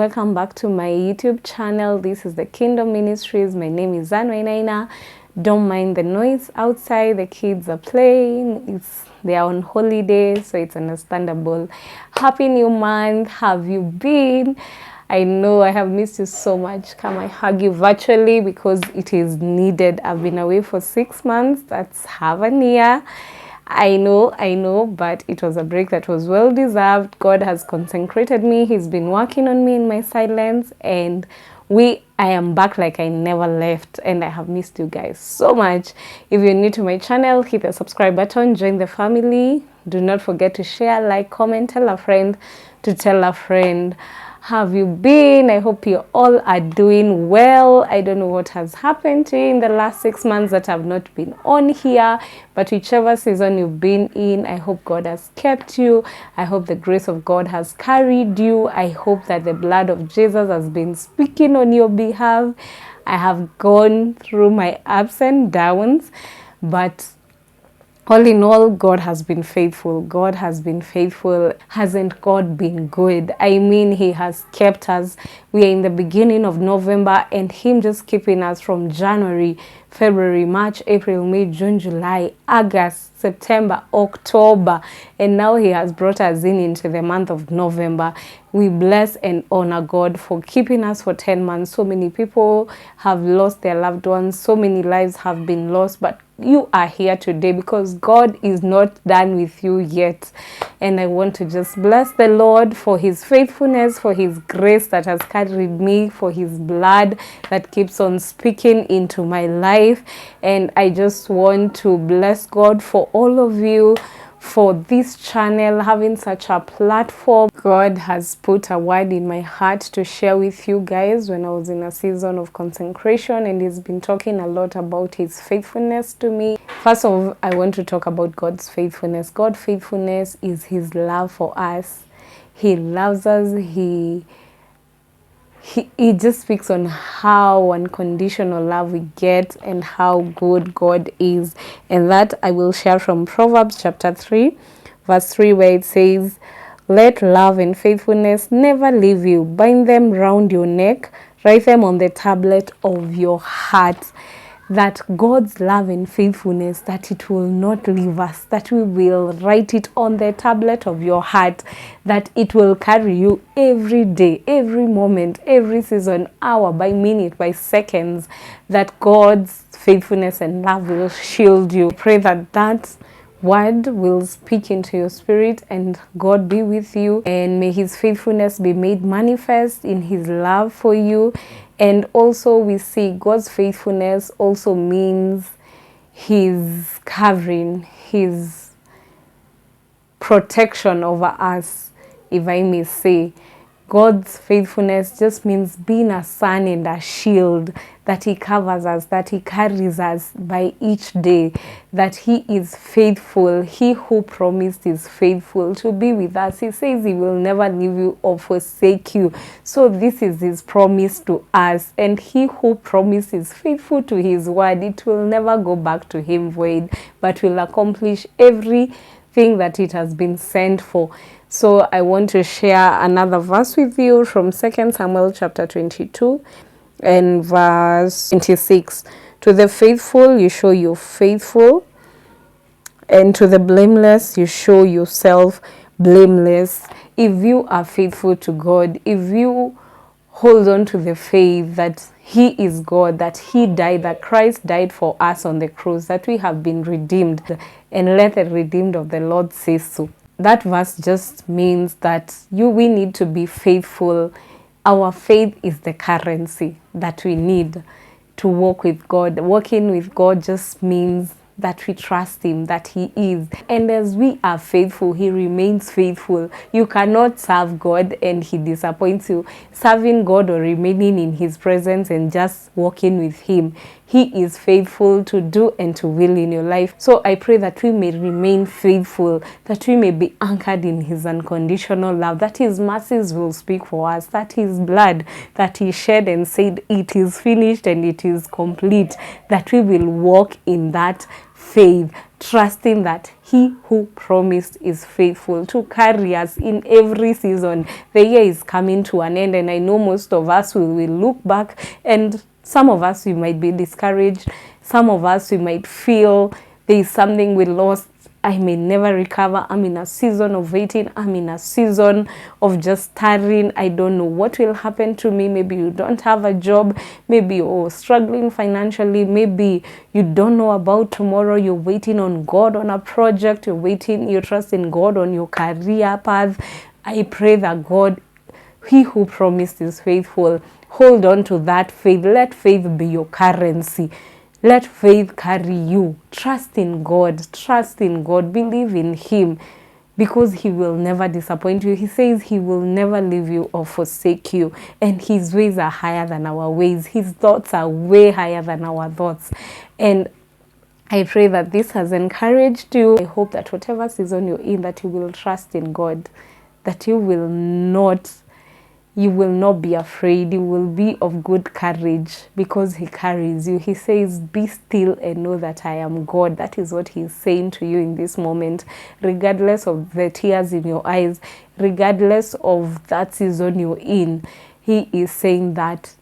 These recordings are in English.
welcome back to my YouTube channel. This is the Kingdom Ministries. My name is Naina. Don't mind the noise outside. The kids are playing. They are on holiday, so it's understandable. Happy new month. Have you been? I know I have missed you so much. Come, I hug you virtually because it is needed. I've been away for 6 months. That's half a year. I know, but it was a break that was well deserved. God has consecrated me. He's been working on me in my silence, and I am back like I never left, and I have missed you guys so much. If you're new to my channel, hit the subscribe button, join the family. Do not forget to share, like, comment, tell a friend to tell a friend. Have you been? I hope you all are doing well. I don't know what has happened to you in the last 6 months that I've not been on here, but whichever season you've been in, I hope God has kept you. I hope the grace of God has carried you. I hope that the blood of Jesus has been speaking on your behalf. I have gone through my ups and downs, but all in all, God has been faithful. God has been faithful. Hasn't God been good? I mean, He has kept us. We are in the beginning of November, and Him just keeping us from January, February, March, April, May, June, July, August, September, October, and now He has brought us into the month of November. We bless and honor God for keeping us for 10 months. So many people have lost their loved ones. So many lives have been lost, but you are here today because God is not done with you yet. And I want to just bless the Lord for His faithfulness, for His grace that has carried me, for His blood that keeps on speaking into my life. And I just want to bless God for all of you, for this channel having such a platform. God has put a word in my heart to share with you guys when I was in a season of consecration, and He's been talking a lot about His faithfulness to me. First of all, I want to talk about God's faithfulness. God's faithfulness is His love for us. He loves us. He just speaks on how unconditional love we get and how good God is. And that I will share from Proverbs chapter 3, verse 3, where it says, "Let love and faithfulness never leave you. Bind them round your neck. Write them on the tablet of your heart." That God's love and faithfulness, that it will not leave us, that we will write it on the tablet of your heart, that it will carry you every day, every moment, every season, hour by minute, by seconds, that God's faithfulness and love will shield you. Pray that that word will speak into your spirit, and God be with you, and may His faithfulness be made manifest in His love for you. And also we see God's faithfulness also means His covering, His protection over us, if I may say. God's faithfulness just means being a sun and a shield, that He covers us, that He carries us by each day, that He is faithful. He who promised is faithful to be with us. He says He will never leave you or forsake you. So this is His promise to us, and He who promised is faithful to His word. It will never go back to Him void, but will accomplish everything that it has been sent for. So I want to share another verse with you from 2 Samuel chapter 22 and verse 26. "To the faithful you show you faithful, and to the blameless you show yourself blameless." If you are faithful to God, if you hold on to the faith that He is God, that He died, that Christ died for us on the cross, that we have been redeemed, and let the redeemed of the Lord say so. That verse just means that we need to be faithful. Our faith is the currency that we need to walk with God. Walking with God just means that we trust Him, that He is. And as we are faithful, He remains faithful. You cannot serve God and He disappoints you. Serving God or remaining in His presence and just walking with Him, He is faithful to do and to will in your life. So I pray that we may remain faithful, that we may be anchored in His unconditional love, that His mercies will speak for us, that His blood that He shed and said it is finished and it is complete, that we will walk in that faith, trusting that he who promised is faithful to carry us in every season. The year is coming to an end, and I know most of us will look back, and some of us, we might be discouraged. Some of us, we might feel there is something we lost. I may never recover. I'm in a season of waiting. I'm in a season of just tarrying. I don't know what will happen to me. Maybe you don't have a job. Maybe you're struggling financially. Maybe you don't know about tomorrow. You're waiting on God on a project. You're trusting God on your career path. I pray that God, he who promised, is faithful. Hold on to that faith. Let faith be your currency. Let faith carry you. Trust in God. Trust in God. Believe in him, because he will never disappoint you. He says he will never leave you or forsake you. And his ways are higher than our ways. His thoughts are way higher than our thoughts. And I pray that this has encouraged you. I hope that whatever season you're in, that you will trust in God, that you will not be afraid. You will be of good courage, because he carries you. He says, be still and know that I am God. That is what he's saying to you in this moment, regardless of the tears in your eyes, regardless of that season you're in. He is saying that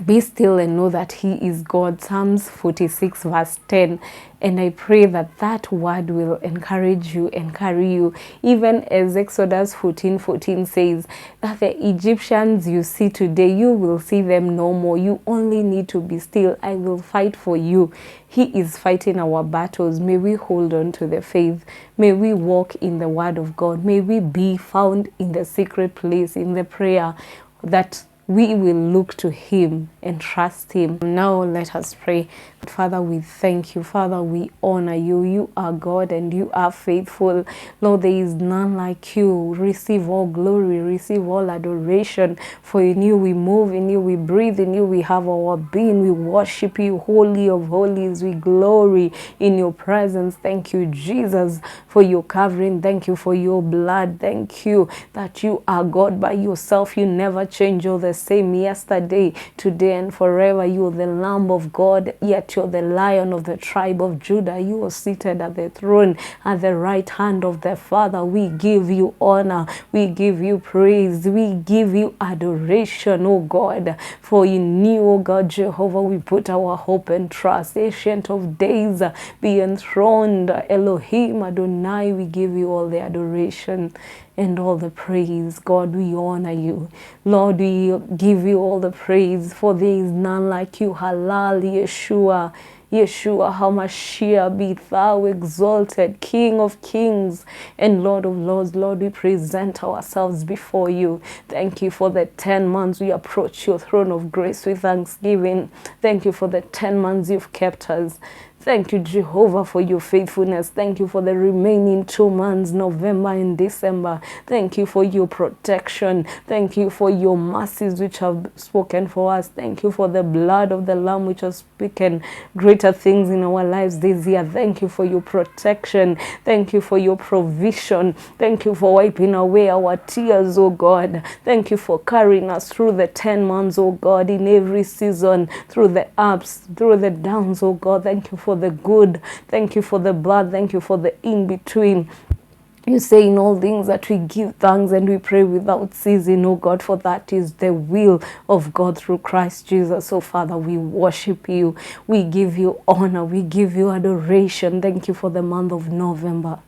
be still and know that he is God. Psalms 46 verse 10. And I pray that that word will encourage you and carry you. Even as Exodus 14:14 says, that the Egyptians you see today, you will see them no more. You only need to be still. I will fight for you. He is fighting our battles. May we hold on to the faith. May we walk in the word of God. May we be found in the secret place, in the prayer, that we will look to him and trust him. Now let us pray. Father, we thank you. Father, we honor you. You are God and you are faithful. Lord, there is none like you. Receive all glory, receive all adoration. For in you we move, in you we breathe, in you we have our being. We worship you, Holy of Holies. We glory in your presence. Thank you, Jesus, for your covering. Thank you for your blood. Thank you that you are God by yourself. You never change. You're the same yesterday, today, and forever. You are the Lamb of God, yet you're the Lion of the tribe of Judah. You are seated at the throne at the right hand of the Father. We give you honor. We give you praise. We give you adoration, oh God. For in you, oh God, Jehovah, we put our hope and trust. Ancient of days, be enthroned. Elohim Adonai, we give you all the adoration and all the praise. God, we honor you. Lord, we give you all the praise, for there is none like you. Halal, Yeshua, Yeshua HaMashiach, be thou exalted, King of kings and Lord of lords. Lord, we present ourselves before you. Thank you for the 10 months we approach your throne of grace with thanksgiving. Thank you for the 10 months you've kept us. Thank you, Jehovah, for your faithfulness. Thank you for the remaining 2 months, November and December. Thank you for your protection. Thank you for your mercies which have spoken for us. Thank you for the blood of the Lamb which has spoken greater things in our lives this year. Thank you for your protection. Thank you for your provision. Thank you for wiping away our tears, oh God. Thank you for carrying us through the 10 months, oh God, in every season, through the ups, through the downs, oh God. Thank you for the good. Thank you for the bad. Thank you for the in-between. You say in all things that we give thanks and we pray without ceasing, oh God, for that is the will of God through Christ Jesus. So Father, we worship you. We give you honor. We give you adoration. Thank you for the month of November.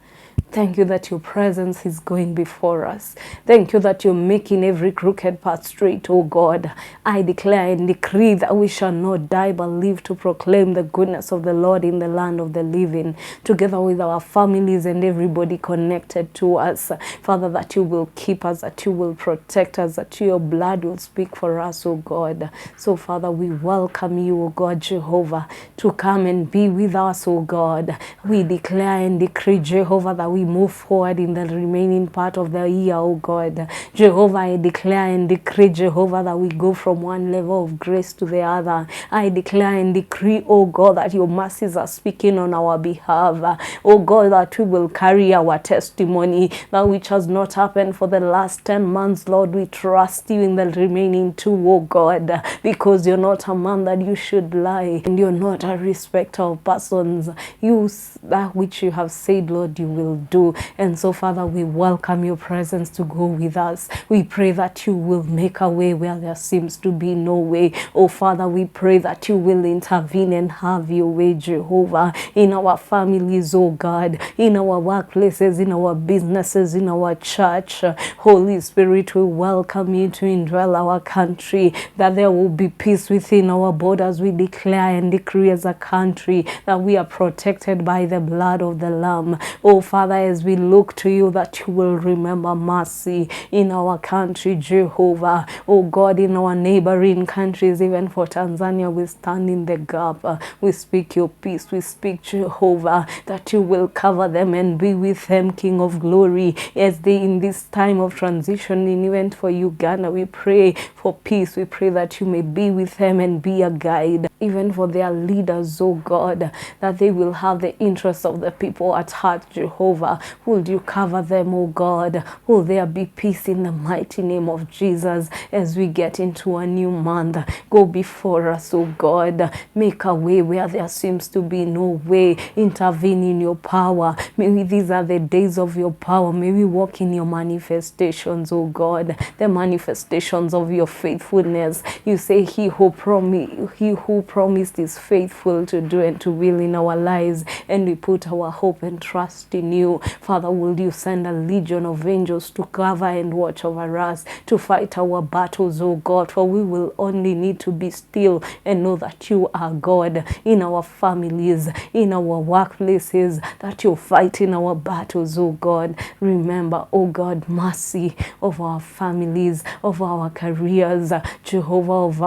Thank you that your presence is going before us. Thank you that you're making every crooked path straight, oh God. I declare and decree that we shall not die but live to proclaim the goodness of the Lord in the land of the living, together with our families and everybody connected to us. Father, that you will keep us, that you will protect us, that your blood will speak for us, oh God. So Father, we welcome you, oh God, Jehovah, to come and be with us, oh God. We declare and decree, Jehovah, that we move forward in the remaining part of the year, oh God. Jehovah, I declare and decree, Jehovah, that we go from one level of grace to the other. I declare and decree, oh God, that your mercies are speaking on our behalf. Oh God, that we will carry our testimony, that which has not happened for the last 10 months, Lord. We trust you in the remaining 2, oh God, because you're not a man that you should lie, and you're not a respecter of persons. You, that which you have said, Lord, you will do. And so, Father, we welcome your presence to go with us. We pray that you will make a way where there seems to be no way. Oh Father, we pray that you will intervene and have your way, Jehovah, in our families, oh God, in our workplaces, in our businesses, in our church. Holy Spirit, we welcome you to indwell our country, that there will be peace within our borders. We declare and decree as a country that we are protected by the blood of the Lamb. Oh Father, as we look to you, that you will remember mercy in our country, Jehovah. Oh God, in our neighboring countries, even for Tanzania, we stand in the gap. We speak your peace. We speak, Jehovah, that you will cover them and be with them, King of glory, as they in this time of transition, in event for Uganda. We pray for peace. We pray that you may be with them and be a guide, even for their leaders, oh God, that they will have the interests of the people at heart, Jehovah. Will you cover them, oh God? Will there be peace in the mighty name of Jesus as we get into a new month? Go before us, oh God. Make a way where there seems to be no way. Intervene in your power. Maybe these are the days of your power. May we walk in your manifestations, oh God, the manifestations of your faithfulness. You say he who promised is faithful to do and to will in our lives, and we put our hope and trust in you. Father, will you send a legion of angels to cover and watch over us, to fight our battles, oh God, for we will only need to be still and know that you are God in our families, in our workplaces, that you're fighting our battles, oh God. Remember, oh God, mercy of our families, of our careers, Jehovah, of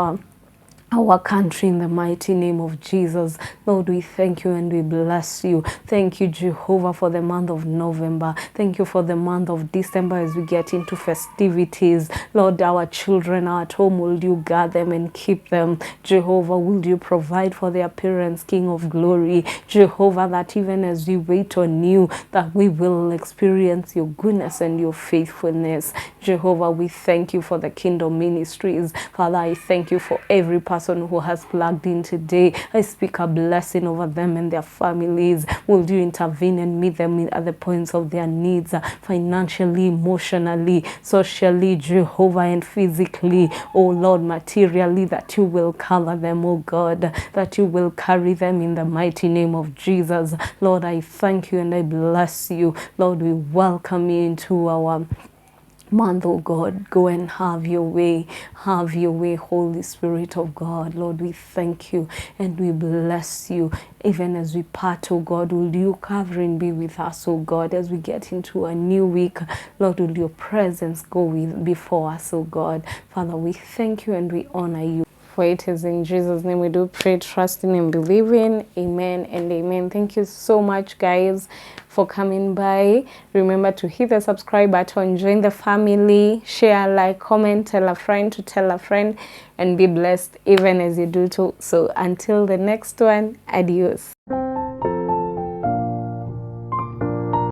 our country, in the mighty name of Jesus. Lord, we thank you and we bless you. Thank you, Jehovah, for the month of November. Thank you for the month of December as we get into festivities. Lord, our children are at home. Will you guard them and keep them? Jehovah, will you provide for their parents, King of glory? Jehovah, that even as we wait on you, that we will experience your goodness and your faithfulness. Jehovah, we thank you for the Kingdom Ministries. Father, I thank you for every person who has plugged in today. I speak a blessing over them and their families. Will you intervene and meet them at the points of their needs, financially, emotionally, socially, Jehovah, and physically, oh Lord, materially, that you will cover them, oh God, that you will carry them in the mighty name of Jesus. Lord, I thank you and I bless you. Lord, we welcome you into our month, oh God. Go and have your way. Have your way, Holy Spirit of God. Lord, we thank you and we bless you. Even as we part, oh God, will you cover and be with us, oh God, as we get into a new week. Lord, will your presence go before us, oh God. Father, we thank you and we honor you. For it is in Jesus' name we do pray, trusting and believing. Amen and amen. Thank you so much, guys, for coming by. Remember to hit the subscribe button, join the family, share, like, comment, tell a friend to tell a friend, and be blessed even as you do too. So until the next one, adios.